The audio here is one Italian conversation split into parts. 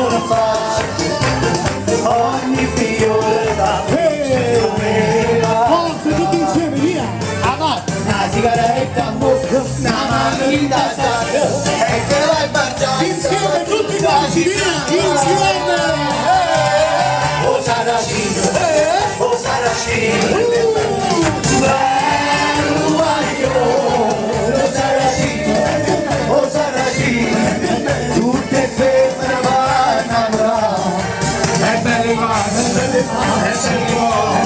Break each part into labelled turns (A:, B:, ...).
A: una faccia, ogni fiore da
B: tutti insieme, via! Avanti!
A: una sigaretta a bocca, una mano in tasca e se vai baciando
B: Insieme tutti quanti, via! Insieme!
A: Oh Saracino, oh Saracino, bello guaglione, oh Saracino, oh Saracino, tutte femmine vanno bravo, è bello male, è bello male, è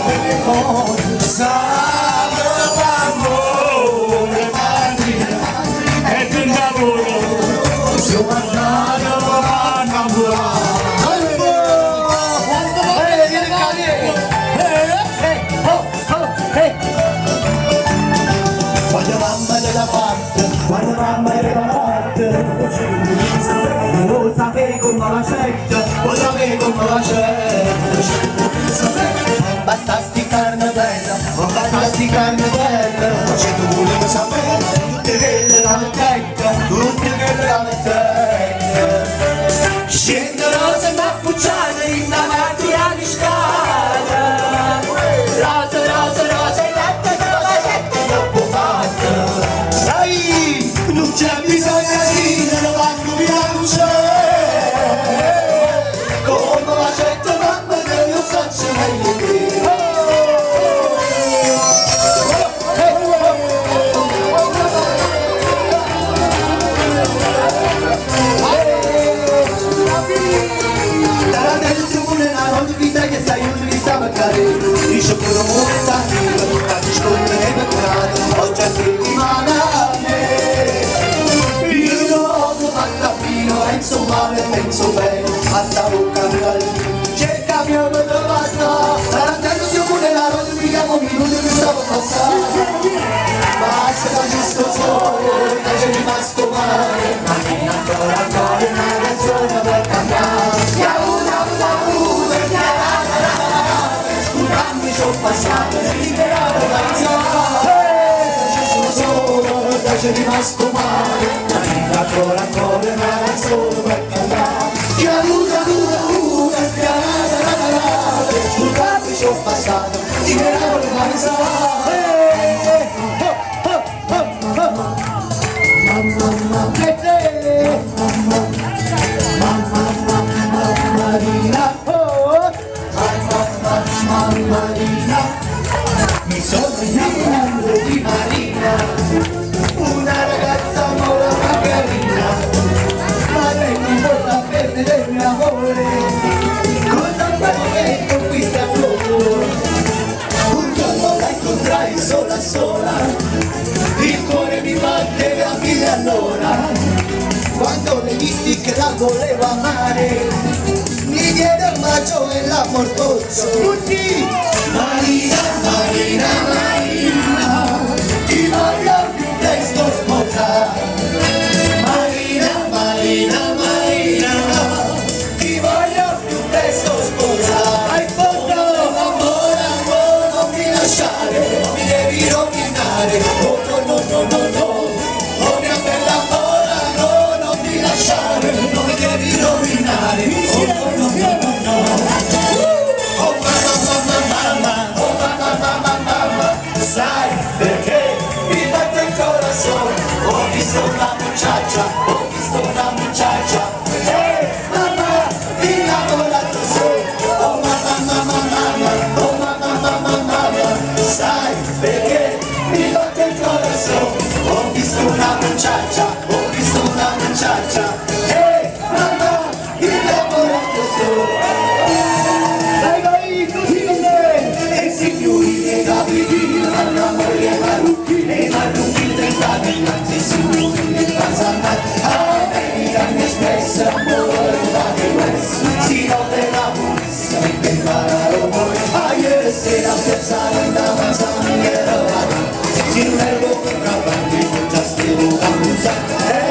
A: bello male, sangue d'amore, e di lavoro, si mangiano vanno bravo. Quando mamma della parte, quando mamma della parte, lo sapevi come la c'è, lo sapevi come la c'è. Basta sti carne bella, basta sti carne bella, se tu volevi sapere, tutte quelle la mettecca, tutte quelle la mettecca. Scendono se m'appucciate in davanti agli scala, rose, rose, rose, lette, trovate, troppo fatta. Sai, non c'è bisogno di ne lo vanno via luce, come l'accetto mamma che io faccio meglio di che sai io mi stavo a cadere, dice pure un momentino, ma ti scoprire per strada, oggi è settimana a me. Io non ho fatta fino, penso male, penso bene, ma stavo cambiando, cerca mio me lo basta, sarà tanto se pure la roba mi chiamo minuti che stavo passando, ma se non ci sto solo, c'è rimasto male, ma mi ancora una canzone per cambiare. Ho passato e liberato la ci sono solo, c'è rimasto male, ma mi ancora una canzone per cantare. Che avuta, scusate ci ho passato, liberato la Marina, mi sono innamorato di Marina, una ragazza molto carina, ma lei mi porta bene del mio amore, cosa fai che conquista flore? Un giorno la incontrai sola sola, il cuore mi batte a 1000 all'ora, quando le visti che la volevo amare, mi diede un bacio e la mortoccio tutti. Marina, Marina, Marina, ti voglio più presto sposare. Marina, Marina, Marina, ti voglio più presto sposare. Hai fatto amore, amore, non mi lasciare, non mi devi rovinare. Oh no, no, no, no, no, oh mia bella amore, no, non mi lasciare, non mi devi rovinare. Oh no, no, no, no, no. Oh mamma, oh mamma, sai perché mi batte il corazon? Ho visto una muchacha, mamma, innamorato sono. Oh mamma, sai perché mi batte il corazon? Ho visto una muchacha, mamma, innamorato sono. La moglie marrucchi tentati, anzi sicuri di passare a me, la mia stessa amore, la che questo si notte la pulizia, mi imparare amore, a ieri sera scherzare da manzana, mi eravamo, si un ergo per avanti, non già stiamo a musare.